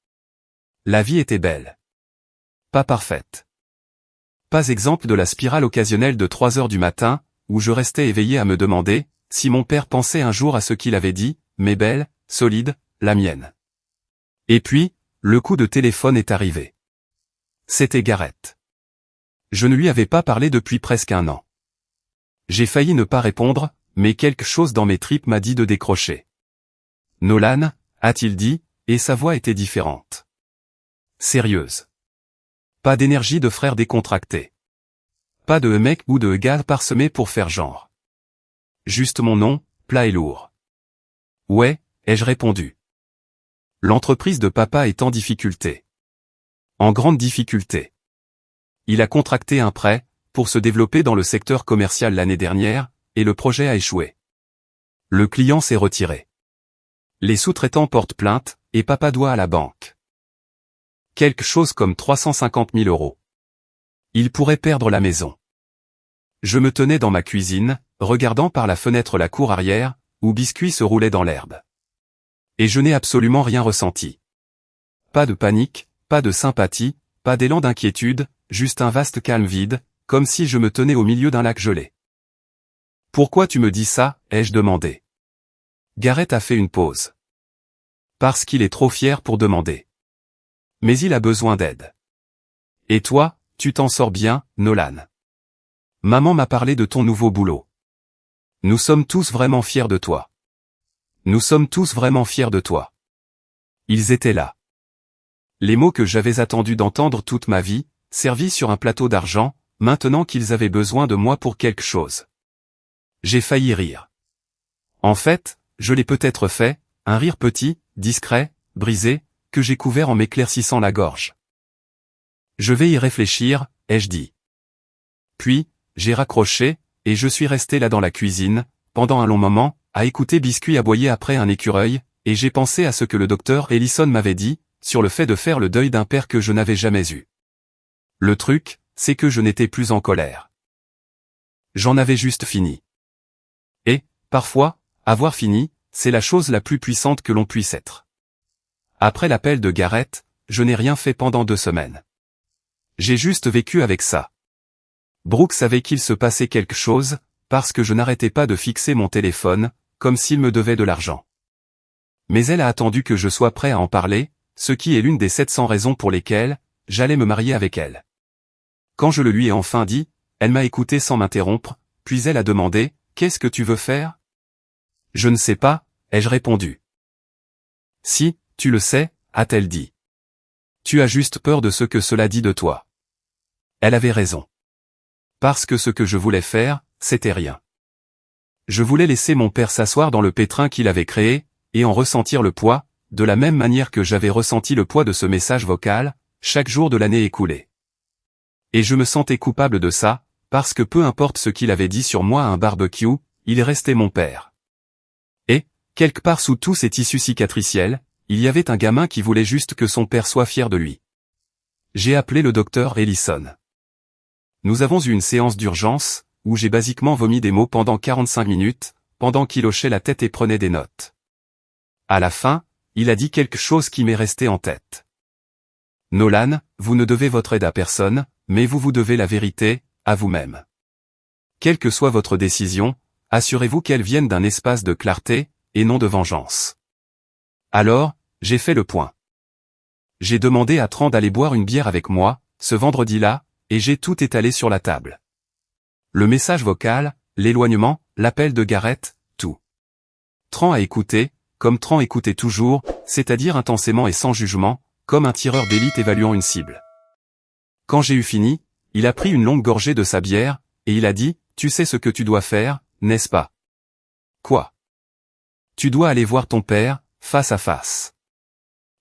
[SPEAKER 1] La vie était belle. Pas parfaite. Pas exemple de la spirale occasionnelle de 3 heures du matin, où je restais éveillé à me demander, si mon père pensait un jour à ce qu'il avait dit, mais belle, solide, la mienne. Et puis, le coup de téléphone est arrivé. C'était Garrett. Je ne lui avais pas parlé depuis presque 1 an. J'ai failli ne pas répondre, mais quelque chose dans mes tripes m'a dit de décrocher. Nolan, a-t-il dit, et sa voix était différente. Sérieuse. Pas d'énergie de frère décontracté. Pas de mec ou de gars parsemé pour faire genre. Juste mon nom, plat et lourd. Ouais, ai-je répondu. L'entreprise de papa est en difficulté. En grande difficulté. Il a contracté un prêt, pour se développer dans le secteur commercial l'année dernière, et le projet a échoué. Le client s'est retiré. Les sous-traitants portent plainte, et papa doit à la banque quelque chose comme 350 000 €. Il pourrait perdre la maison. Je me tenais dans ma cuisine, regardant par la fenêtre la cour arrière, où Biscuit se roulait dans l'herbe. Et je n'ai absolument rien ressenti. Pas de panique, pas de sympathie, pas d'élan d'inquiétude, juste un vaste calme vide, comme si je me tenais au milieu d'un lac gelé. « Pourquoi tu me dis ça ?» ai-je demandé. Garrett a fait une pause. Parce qu'il est trop fier pour demander. Mais il a besoin d'aide. Et toi, tu t'en sors bien, Nolan. Maman m'a parlé de ton nouveau boulot. Nous sommes tous vraiment fiers de toi. Nous sommes tous vraiment fiers de toi. Ils étaient là. Les mots que j'avais attendu d'entendre toute ma vie, servis sur un plateau d'argent, maintenant qu'ils avaient besoin de moi pour quelque chose. J'ai failli rire. En fait, je l'ai peut-être fait, un rire petit, discret, brisé, que j'ai couvert en m'éclaircissant la gorge. Je vais y réfléchir, ai-je dit. Puis, j'ai raccroché, et je suis resté là dans la cuisine, pendant un long moment, à écouter Biscuit aboyer après un écureuil, et j'ai pensé à ce que le docteur Ellison m'avait dit, sur le fait de faire le deuil d'un père que je n'avais jamais eu. Le truc, c'est que je n'étais plus en colère. J'en avais juste fini. Et, parfois, avoir fini, c'est la chose la plus puissante que l'on puisse être. Après l'appel de Garrett, je n'ai rien fait pendant 2 semaines. J'ai juste vécu avec ça. Brooke savait qu'il se passait quelque chose, parce que je n'arrêtais pas de fixer mon téléphone, comme s'il me devait de l'argent. Mais elle a attendu que je sois prêt à en parler, ce qui est l'une des 700 raisons pour lesquelles j'allais me marier avec elle. Quand je le lui ai enfin dit, elle m'a écouté sans m'interrompre, puis elle a demandé « Qu'est-ce que tu veux faire ?» « Je ne sais pas », ai-je répondu. « Si, tu le sais », a-t-elle dit. « Tu as juste peur de ce que cela dit de toi. » Elle avait raison. Parce que ce que je voulais faire, c'était rien. Je voulais laisser mon père s'asseoir dans le pétrin qu'il avait créé, et en ressentir le poids, de la même manière que j'avais ressenti le poids de ce message vocal, chaque jour de l'année écoulée. Et je me sentais coupable de ça, parce que peu importe ce qu'il avait dit sur moi à un barbecue, il restait mon père. Et, quelque part sous tous ces tissus cicatriciels, il y avait un gamin qui voulait juste que son père soit fier de lui. J'ai appelé le docteur Ellison. Nous avons eu une séance d'urgence, où j'ai basiquement vomi des mots pendant 45 minutes, pendant qu'il hochait la tête et prenait des notes. À la fin, il a dit quelque chose qui m'est resté en tête. Nolan, vous ne devez votre aide à personne, mais vous vous devez la vérité, à vous-même. Quelle que soit votre décision, assurez-vous qu'elle vienne d'un espace de clarté, et non de vengeance. Alors, j'ai fait le point. J'ai demandé à Tran d'aller boire une bière avec moi, ce vendredi-là, et j'ai tout étalé sur la table. Le message vocal, l'éloignement, l'appel de Garrett, tout. Tran a écouté, comme Tran écoutait toujours, c'est-à-dire intensément et sans jugement, comme un tireur d'élite évaluant une cible. Quand j'ai eu fini, il a pris une longue gorgée de sa bière, et il a dit, « Tu sais ce que tu dois faire, n'est-ce pas ?» « Quoi ?»« Tu dois aller voir ton père, face à face.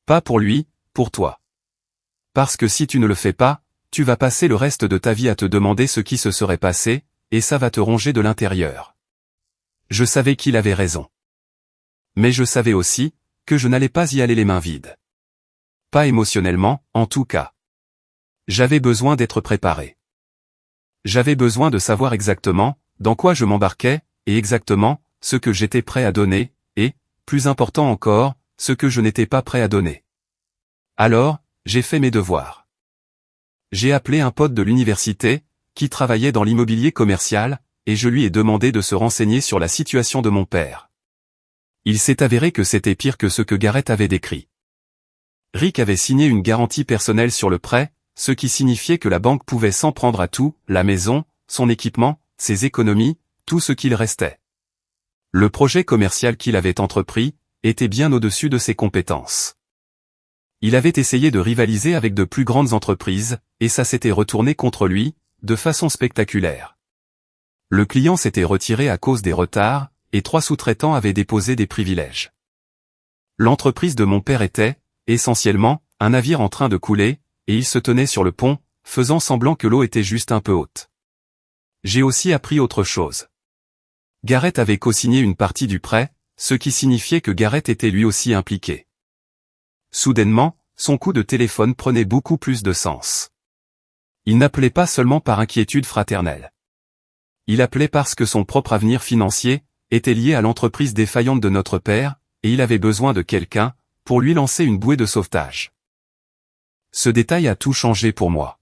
[SPEAKER 1] Pas pour lui, pour toi. Parce que si tu ne le fais pas, tu vas passer le reste de ta vie à te demander ce qui se serait passé, et ça va te ronger de l'intérieur. » Je savais qu'il avait raison. Mais je savais aussi, que je n'allais pas y aller les mains vides. Pas émotionnellement, en tout cas. J'avais besoin d'être préparé. J'avais besoin de savoir exactement, dans quoi je m'embarquais, et exactement, ce que j'étais prêt à donner, et, plus important encore, ce que je n'étais pas prêt à donner. Alors, j'ai fait mes devoirs. J'ai appelé un pote de l'université, qui travaillait dans l'immobilier commercial, et je lui ai demandé de se renseigner sur la situation de mon père. Il s'est avéré que c'était pire que ce que Gareth avait décrit. Rick avait signé une garantie personnelle sur le prêt, ce qui signifiait que la banque pouvait s'en prendre à tout, la maison, son équipement, ses économies, tout ce qu'il restait. Le projet commercial qu'il avait entrepris, était bien au-dessus de ses compétences. Il avait essayé de rivaliser avec de plus grandes entreprises, et ça s'était retourné contre lui, de façon spectaculaire. Le client s'était retiré à cause des retards, et 3 sous-traitants avaient déposé des privilèges. L'entreprise de mon père était, essentiellement, un navire en train de couler, et il se tenait sur le pont, faisant semblant que l'eau était juste un peu haute. J'ai aussi appris autre chose. Gareth avait co-signé une partie du prêt, ce qui signifiait que Gareth était lui aussi impliqué. Soudainement, son coup de téléphone prenait beaucoup plus de sens. Il n'appelait pas seulement par inquiétude fraternelle. Il appelait parce que son propre avenir financier était lié à l'entreprise défaillante de notre père, et il avait besoin de quelqu'un pour lui lancer une bouée de sauvetage. Ce détail a tout changé pour moi.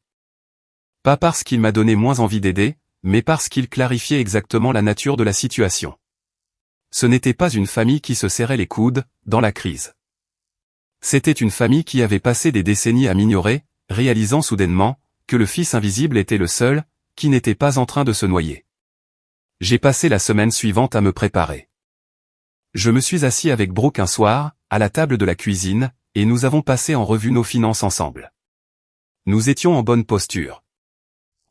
[SPEAKER 1] Pas parce qu'il m'a donné moins envie d'aider, mais parce qu'il clarifiait exactement la nature de la situation. Ce n'était pas une famille qui se serrait les coudes, dans la crise. C'était une famille qui avait passé des décennies à m'ignorer, réalisant soudainement, que le fils invisible était le seul, qui n'était pas en train de se noyer. J'ai passé la semaine suivante à me préparer. Je me suis assis avec Brooke un soir, à la table de la cuisine, et nous avons passé en revue nos finances ensemble. Nous étions en bonne posture.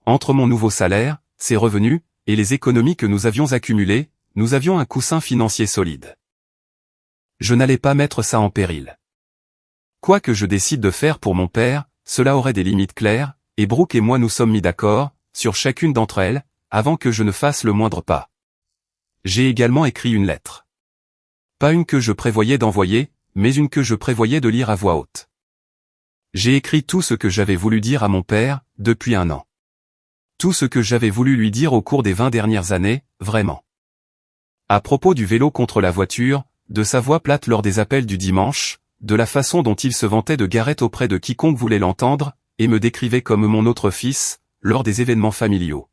[SPEAKER 1] Entre mon nouveau salaire, ses revenus, et les économies que nous avions accumulées, nous avions un coussin financier solide. Je n'allais pas mettre ça en péril. Quoi que je décide de faire pour mon père, cela aurait des limites claires, et Brooke et moi nous sommes mis d'accord, sur chacune d'entre elles, avant que je ne fasse le moindre pas. J'ai également écrit une lettre. Pas une que je prévoyais d'envoyer, mais une que je prévoyais de lire à voix haute. J'ai écrit tout ce que j'avais voulu dire à mon père, depuis 1 an. Tout ce que j'avais voulu lui dire au cours des 20 dernières années, vraiment. À propos du vélo contre la voiture, de sa voix plate lors des appels du dimanche, de la façon dont il se vantait de Gareth auprès de quiconque voulait l'entendre, et me décrivait comme mon autre fils, lors des événements familiaux.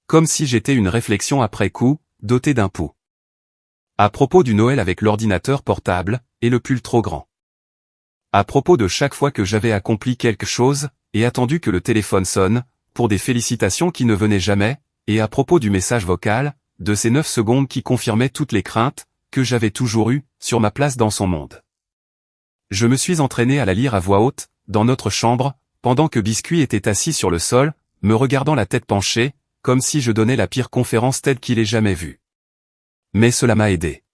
[SPEAKER 1] Comme si j'étais une réflexion après coup, dotée d'un pouls. À propos du Noël avec l'ordinateur portable, et le pull trop grand. À propos de chaque fois que j'avais accompli quelque chose, et attendu que le téléphone sonne, pour des félicitations qui ne venaient jamais, et à propos du message vocal, de ces 9 secondes qui confirmaient toutes les craintes, que j'avais toujours eues, sur ma place dans son monde. Je me suis entraîné à la lire à voix haute, dans notre chambre, pendant que Biscuit était assis sur le sol, me regardant la tête penchée, comme si je donnais la pire conférence telle qu'il ait jamais vue. Mais cela m'a aidé.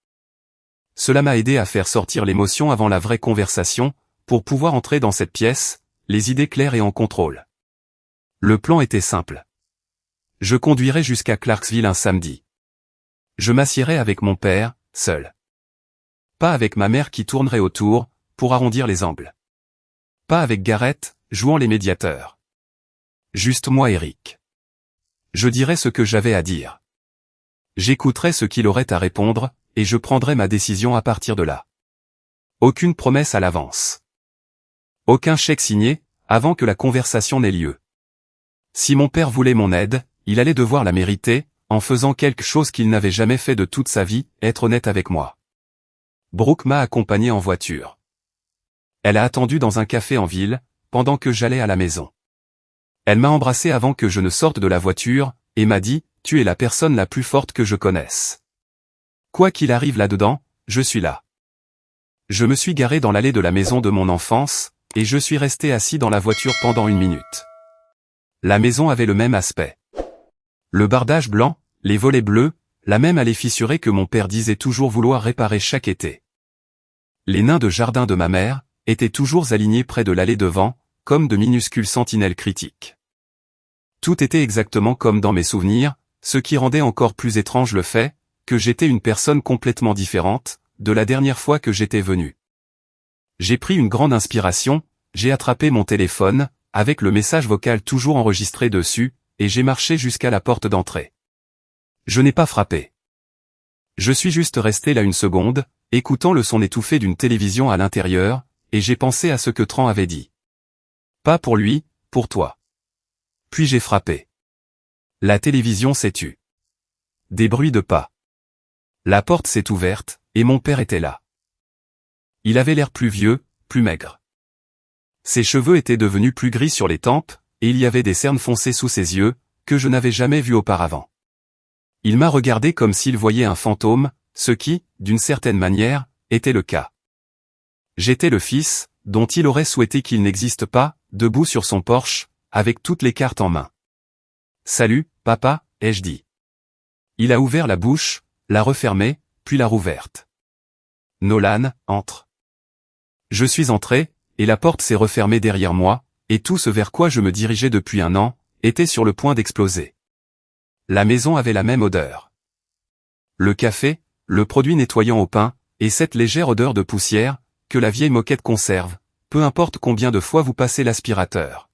[SPEAKER 1] Cela m'a aidé à faire sortir l'émotion avant la vraie conversation, pour pouvoir entrer dans cette pièce, les idées claires et en contrôle. Le plan était simple. Je conduirais jusqu'à Clarksville un samedi. Je m'assierais avec mon père, seul. Pas avec ma mère qui tournerait autour, pour arrondir les angles. Pas avec Gareth, jouant les médiateurs. Juste moi et Rick. Je dirais ce que j'avais à dire. J'écouterais ce qu'il aurait à répondre, et je prendrais ma décision à partir de là. Aucune promesse à l'avance. Aucun chèque signé, avant que la conversation n'ait lieu. Si mon père voulait mon aide, il allait devoir la mériter, en faisant quelque chose qu'il n'avait jamais fait de toute sa vie, être honnête avec moi. Brooke m'a accompagné en voiture. Elle a attendu dans un café en ville, pendant que j'allais à la maison. Elle m'a embrassé avant que je ne sorte de la voiture, et m'a dit, « Tu es la personne la plus forte que je connaisse. » Quoi qu'il arrive là-dedans, je suis là. Je me suis garé dans l'allée de la maison de mon enfance, et je suis resté assis dans la voiture pendant 1 minute. La maison avait le même aspect. Le bardage blanc, les volets bleus, la même allée fissurée que mon père disait toujours vouloir réparer chaque été. Les nains de jardin de ma mère étaient toujours alignés près de l'allée devant, comme de minuscules sentinelles critiques. Tout était exactement comme dans mes souvenirs, ce qui rendait encore plus étrange le fait que j'étais une personne complètement différente de la dernière fois que j'étais venu. J'ai pris une grande inspiration, j'ai attrapé mon téléphone, avec le message vocal toujours enregistré dessus, et j'ai marché jusqu'à la porte d'entrée. Je n'ai pas frappé. Je suis juste resté là 1 seconde, écoutant le son étouffé d'une télévision à l'intérieur, et j'ai pensé à ce que Tran avait dit. Pas pour lui, pour toi. Puis j'ai frappé. La télévision s'est tue. Des bruits de pas. La porte s'est ouverte, et mon père était là. Il avait l'air plus vieux, plus maigre. Ses cheveux étaient devenus plus gris sur les tempes, et il y avait des cernes foncées sous ses yeux, que je n'avais jamais vues auparavant. Il m'a regardé comme s'il voyait un fantôme, ce qui, d'une certaine manière, était le cas. J'étais le fils, dont il aurait souhaité qu'il n'existe pas, debout sur son porche, avec toutes les cartes en main. « Salut, papa », ai-je dit. Il a ouvert la bouche, l'a refermée, puis l'a rouverte. « Nolan, entre. » Je suis entré, et la porte s'est refermée derrière moi, et tout ce vers quoi je me dirigeais depuis 1 an, était sur le point d'exploser. La maison avait la même odeur. Le café, le produit nettoyant au pain, et cette légère odeur de poussière, que la vieille moquette conserve, peu importe combien de fois vous passez l'aspirateur.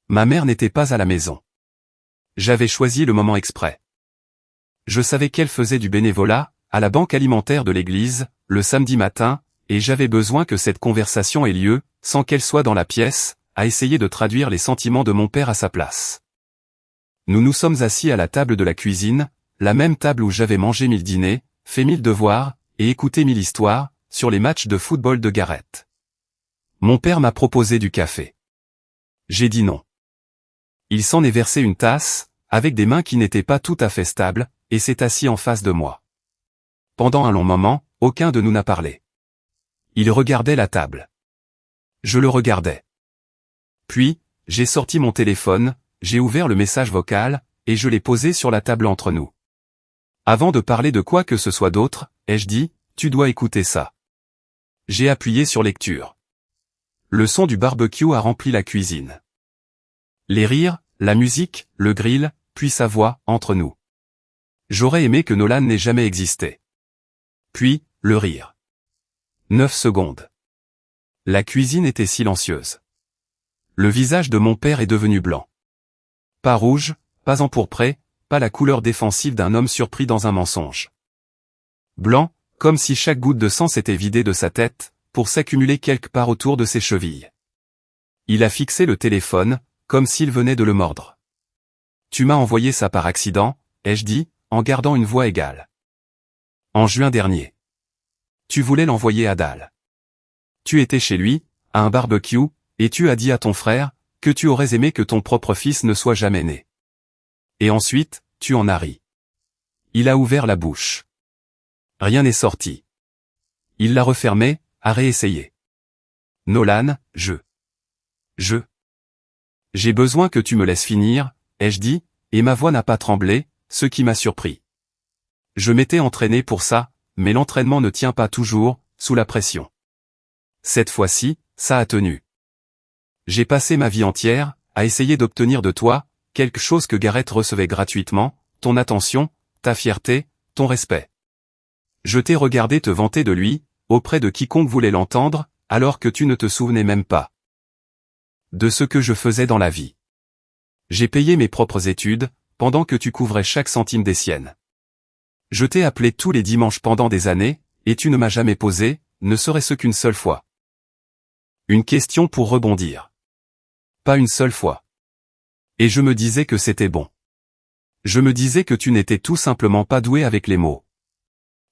[SPEAKER 1] Ma mère n'était pas à la maison. J'avais choisi le moment exprès. Je savais qu'elle faisait du bénévolat, à la banque alimentaire de l'église, le samedi matin, et j'avais besoin que cette conversation ait lieu, sans qu'elle soit dans la pièce, à essayer de traduire les sentiments de mon père à sa place. Nous nous sommes assis à la table de la cuisine, la même table où j'avais mangé 1000 dîners, fait 1000 devoirs, et écouté 1000 histoires, sur les matchs de football de Gareth. Mon père m'a proposé du café. J'ai dit non. Il s'en est versé une tasse, avec des mains qui n'étaient pas tout à fait stables, et s'est assis en face de moi. Pendant un long moment, aucun de nous n'a parlé. Il regardait la table. Je le regardais. Puis, j'ai sorti mon téléphone, j'ai ouvert le message vocal, et je l'ai posé sur la table entre nous. Avant de parler de quoi que ce soit d'autre, ai-je dit, tu dois écouter ça. J'ai appuyé sur lecture. Le son du barbecue a rempli la cuisine. Les rires, la musique, le grill, puis sa voix, entre nous. J'aurais aimé que Nolan n'ait jamais existé. Puis, le rire. 9 secondes. La cuisine était silencieuse. Le visage de mon père est devenu blanc. Pas rouge, pas empourpré, pas la couleur défensive d'un homme surpris dans un mensonge. Blanc, comme si chaque goutte de sang s'était vidée de sa tête, pour s'accumuler quelque part autour de ses chevilles. Il a fixé le téléphone, comme s'il venait de le mordre. Tu m'as envoyé ça par accident, ai-je dit, en gardant une voix égale. En juin dernier. Tu voulais l'envoyer à Dal. Tu étais chez lui, à un barbecue, et tu as dit à ton frère, que tu aurais aimé que ton propre fils ne soit jamais né. Et ensuite, tu en as ri. Il a ouvert la bouche. Rien n'est sorti. Il l'a refermée, a réessayé. Nolan, J'ai besoin que tu me laisses finir, ai-je dit, et ma voix n'a pas tremblé, ce qui m'a surpris. Je m'étais entraîné pour ça, mais l'entraînement ne tient pas toujours, sous la pression. Cette fois-ci, ça a tenu. J'ai passé ma vie entière, à essayer d'obtenir de toi, quelque chose que Gareth recevait gratuitement, ton attention, ta fierté, ton respect. Je t'ai regardé te vanter de lui, auprès de quiconque voulait l'entendre, alors que tu ne te souvenais même pas de ce que je faisais dans la vie. J'ai payé mes propres études, pendant que tu couvrais chaque centime des siennes. Je t'ai appelé tous les dimanches pendant des années, et tu ne m'as jamais posé, ne serait-ce qu'une seule fois. Une question pour rebondir. Pas une seule fois. Et je me disais que c'était bon. Je me disais que tu n'étais tout simplement pas doué avec les mots.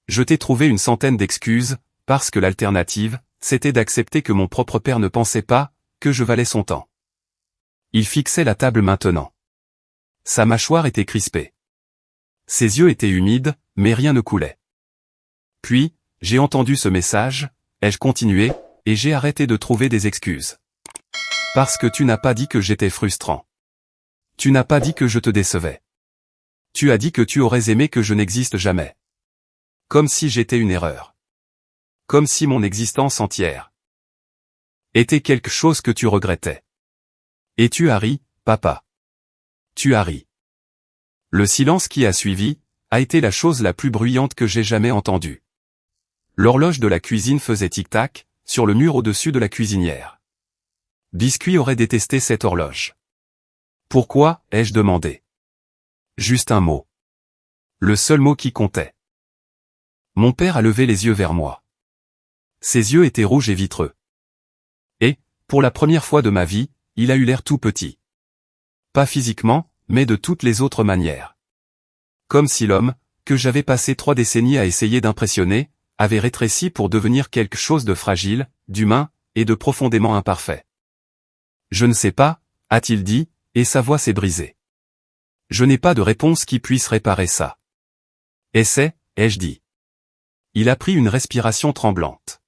[SPEAKER 1] Je t'ai trouvé une centaine d'excuses, parce que l'alternative, c'était d'accepter que mon propre père ne pensait pas, que je valais son temps. Il fixait la table maintenant. Sa mâchoire était crispée. Ses yeux étaient humides, mais rien ne coulait. Puis, j'ai entendu ce message, ai-je continué, et j'ai arrêté de trouver des excuses. Parce que tu n'as pas dit que j'étais frustrant. Tu n'as pas dit que je te décevais. Tu as dit que tu aurais aimé que je n'existe jamais. Comme si j'étais une erreur. Comme si mon existence entière était quelque chose que tu regrettais. Et tu as ri, papa. Tu as ri. Le silence qui a suivi a été la chose la plus bruyante que j'ai jamais entendue. L'horloge de la cuisine faisait tic-tac, sur le mur au-dessus de la cuisinière. Biscuit aurait détesté cette horloge. Pourquoi, ai-je demandé. Juste un mot. Le seul mot qui comptait. Mon père a levé les yeux vers moi. Ses yeux étaient rouges et vitreux. Et, pour la première fois de ma vie, il a eu l'air tout petit. Pas physiquement, mais de toutes les autres manières. Comme si l'homme, que j'avais passé 3 décennies à essayer d'impressionner, avait rétréci pour devenir quelque chose de fragile, d'humain, et de profondément imparfait. Je ne sais pas, a-t-il dit, et sa voix s'est brisée. Je n'ai pas de réponse qui puisse réparer ça. Essaie, ai-je dit. Il a pris une respiration tremblante.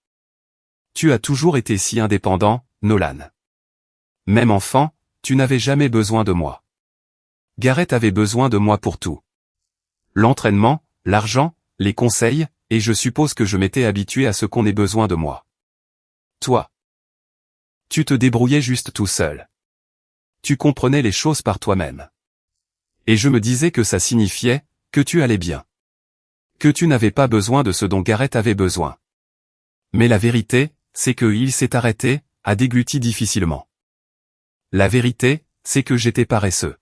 [SPEAKER 1] Tu as toujours été si indépendant, Nolan. Même enfant, tu n'avais jamais besoin de moi. Garrett avait besoin de moi pour tout. L'entraînement, l'argent, les conseils, et je suppose que je m'étais habitué à ce qu'on ait besoin de moi. Toi. Tu te débrouillais juste tout seul. Tu comprenais les choses par toi-même. Et je me disais que ça signifiait que tu allais bien. Que tu n'avais pas besoin de ce dont Garrett avait besoin. Mais la vérité, c'est que il s'est arrêté, a dégluti difficilement. La vérité, c'est que j'étais paresseux.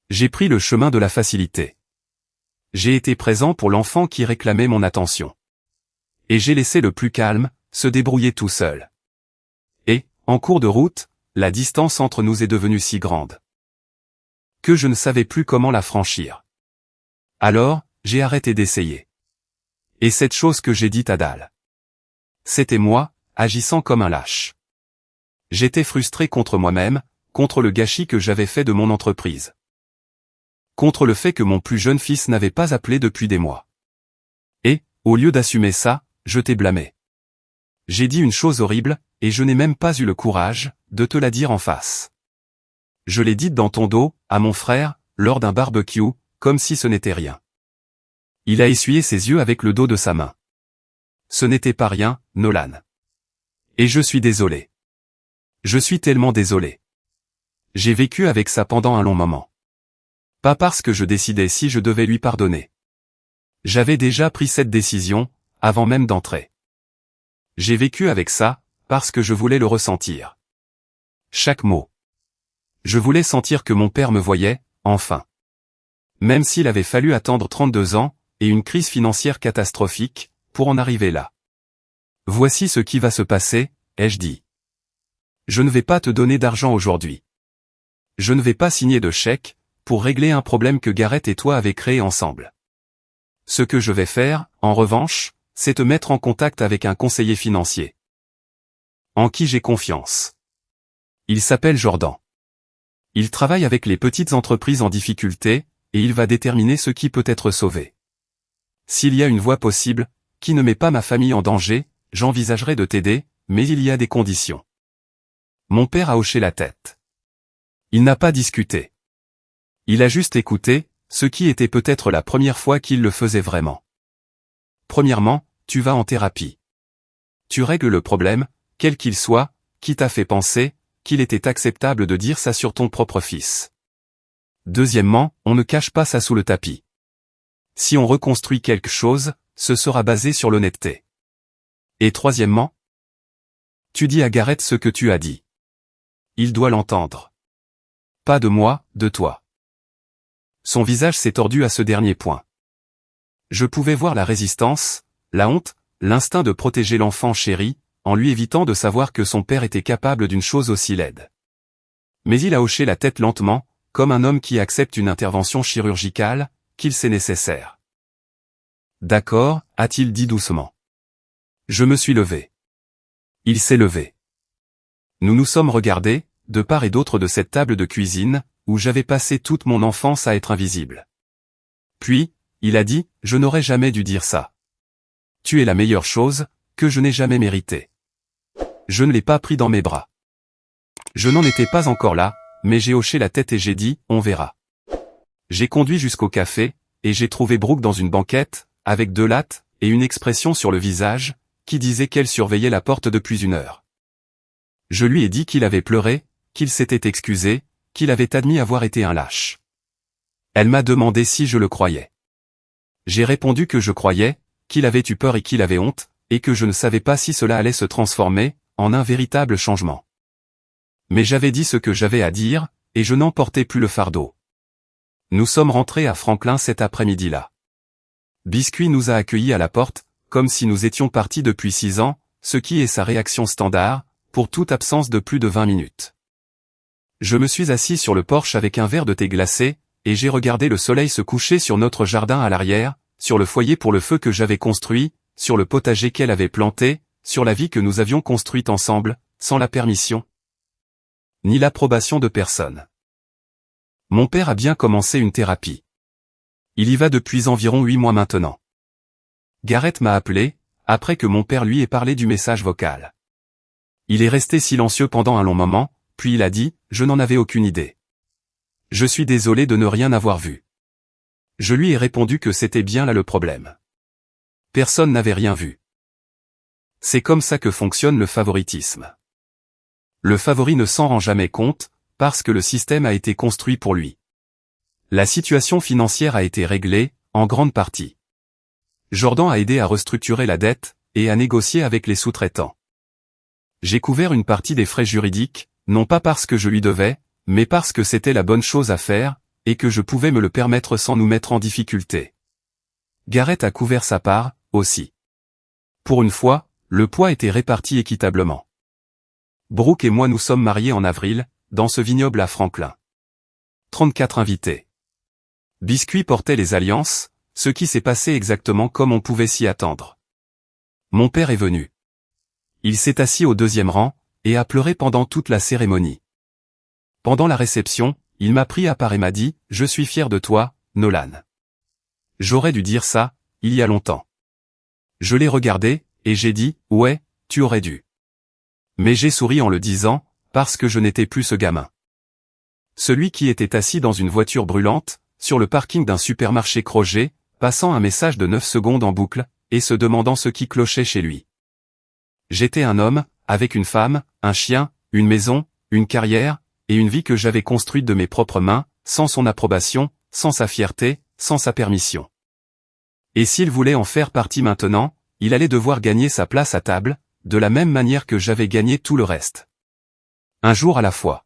[SPEAKER 1] J'ai pris le chemin de la facilité. J'ai été présent pour l'enfant qui réclamait mon attention. Et j'ai laissé le plus calme se débrouiller tout seul. Et, en cours de route, la distance entre nous est devenue si grande que je ne savais plus comment la franchir. Alors, j'ai arrêté d'essayer. Et cette chose que j'ai dite à Dal. C'était moi, agissant comme un lâche. J'étais frustré contre moi-même, contre le gâchis que j'avais fait de mon entreprise. Contre le fait que mon plus jeune fils n'avait pas appelé depuis des mois. Et, au lieu d'assumer ça, je t'ai blâmé. J'ai dit une chose horrible, et je n'ai même pas eu le courage de te la dire en face. Je l'ai dite dans ton dos, à mon frère, lors d'un barbecue, comme si ce n'était rien. Il a essuyé ses yeux avec le dos de sa main. Ce n'était pas rien, Nolan. Et je suis désolé. Je suis tellement désolé. J'ai vécu avec ça pendant un long moment. Pas parce que je décidais si je devais lui pardonner. J'avais déjà pris cette décision, avant même d'entrer. J'ai vécu avec ça, parce que je voulais le ressentir. Chaque mot. Je voulais sentir que mon père me voyait, enfin. Même s'il avait fallu attendre 32 ans, et une crise financière catastrophique, pour en arriver là. Voici ce qui va se passer, ai-je dit. Je ne vais pas te donner d'argent aujourd'hui. Je ne vais pas signer de chèque, pour régler un problème que Garrett et toi avez créé ensemble. Ce que je vais faire, en revanche, c'est te mettre en contact avec un conseiller financier. En qui j'ai confiance. Il s'appelle Jordan. Il travaille avec les petites entreprises en difficulté, et il va déterminer ce qui peut être sauvé. S'il y a une voie possible, qui ne met pas ma famille en danger, j'envisagerai de t'aider, mais il y a des conditions. Mon père a hoché la tête. Il n'a pas discuté. Il a juste écouté, ce qui était peut-être la première fois qu'il le faisait vraiment. Premièrement, tu vas en thérapie. Tu règles le problème, quel qu'il soit, qui t'a fait penser qu'il était acceptable de dire ça sur ton propre fils. Deuxièmement, on ne cache pas ça sous le tapis. Si on reconstruit quelque chose, ce sera basé sur l'honnêteté. Et troisièmement, tu dis à Garrett ce que tu as dit. Il doit l'entendre. Pas de moi, de toi. Son visage s'est tordu à ce dernier point. Je pouvais voir la résistance, la honte, l'instinct de protéger l'enfant chéri, en lui évitant de savoir que son père était capable d'une chose aussi laide. Mais il a hoché la tête lentement, comme un homme qui accepte une intervention chirurgicale, qu'il sait nécessaire. D'accord, a-t-il dit doucement. Je me suis levé. Il s'est levé. Nous nous sommes regardés, de part et d'autre de cette table de cuisine, où j'avais passé toute mon enfance à être invisible. Puis, il a dit, je n'aurais jamais dû dire ça. tu es la meilleure chose que je n'ai jamais méritée. Je ne l'ai pas pris dans mes bras. Je n'en étais pas encore là, mais j'ai hoché la tête et j'ai dit, on verra. J'ai conduit jusqu'au café, et j'ai trouvé Brooke dans une banquette, avec 2 lattes, et une expression sur le visage, qui disait qu'elle surveillait la porte depuis 1 heure. Je lui ai dit qu'il avait pleuré, qu'il s'était excusé, qu'il avait admis avoir été un lâche. Elle m'a demandé si je le croyais. J'ai répondu que je croyais, qu'il avait eu peur et qu'il avait honte, et que je ne savais pas si cela allait se transformer en un véritable changement. Mais j'avais dit ce que j'avais à dire, et je n'en portais plus le fardeau. Nous sommes rentrés à Franklin cet après-midi-là. Biscuit nous a accueillis à la porte, comme si nous étions partis depuis 6 ans, ce qui est sa réaction standard, pour toute absence de plus de 20 minutes. Je me suis assis sur le porche avec un verre de thé glacé, et j'ai regardé le soleil se coucher sur notre jardin à l'arrière, sur le foyer pour le feu que j'avais construit, sur le potager qu'elle avait planté, sur la vie que nous avions construite ensemble, sans la permission ni l'approbation de personne. Mon père a bien commencé une thérapie. Il y va depuis environ 8 mois maintenant. Garrett m'a appelé, après que mon père lui ait parlé du message vocal. Il est resté silencieux pendant un long moment, puis il a dit, je n'en avais aucune idée. Je suis désolé de ne rien avoir vu. Je lui ai répondu que c'était bien là le problème. Personne n'avait rien vu. C'est comme ça que fonctionne le favoritisme. Le favori ne s'en rend jamais compte, parce que le système a été construit pour lui. La situation financière a été réglée, en grande partie. Jordan a aidé à restructurer la dette, et à négocier avec les sous-traitants. J'ai couvert une partie des frais juridiques, non pas parce que je lui devais, mais parce que c'était la bonne chose à faire, et que je pouvais me le permettre sans nous mettre en difficulté. Garrett a couvert sa part, aussi. Pour une fois, le poids était réparti équitablement. Brooke et moi nous sommes mariés en avril, dans ce vignoble à Franklin. 34 invités. Biscuit portait les alliances, ce qui s'est passé exactement comme on pouvait s'y attendre. Mon père est venu. Il s'est assis au 2e rang, et a pleuré pendant toute la cérémonie. Pendant la réception, il m'a pris à part et m'a dit, « Je suis fier de toi, Nolan. » J'aurais dû dire ça, il y a longtemps. Je l'ai regardé, et j'ai dit, « Ouais, tu aurais dû. » Mais j'ai souri en le disant, parce que je n'étais plus ce gamin. Celui qui était assis dans une voiture brûlante, sur le parking d'un supermarché Kroger, passant un message de 9 secondes en boucle, et se demandant ce qui clochait chez lui. J'étais un homme, avec une femme, un chien, une maison, une carrière, et une vie que j'avais construite de mes propres mains, sans son approbation, sans sa fierté, sans sa permission. Et s'il voulait en faire partie maintenant, il allait devoir gagner sa place à table, de la même manière que j'avais gagné tout le reste. Un jour à la fois.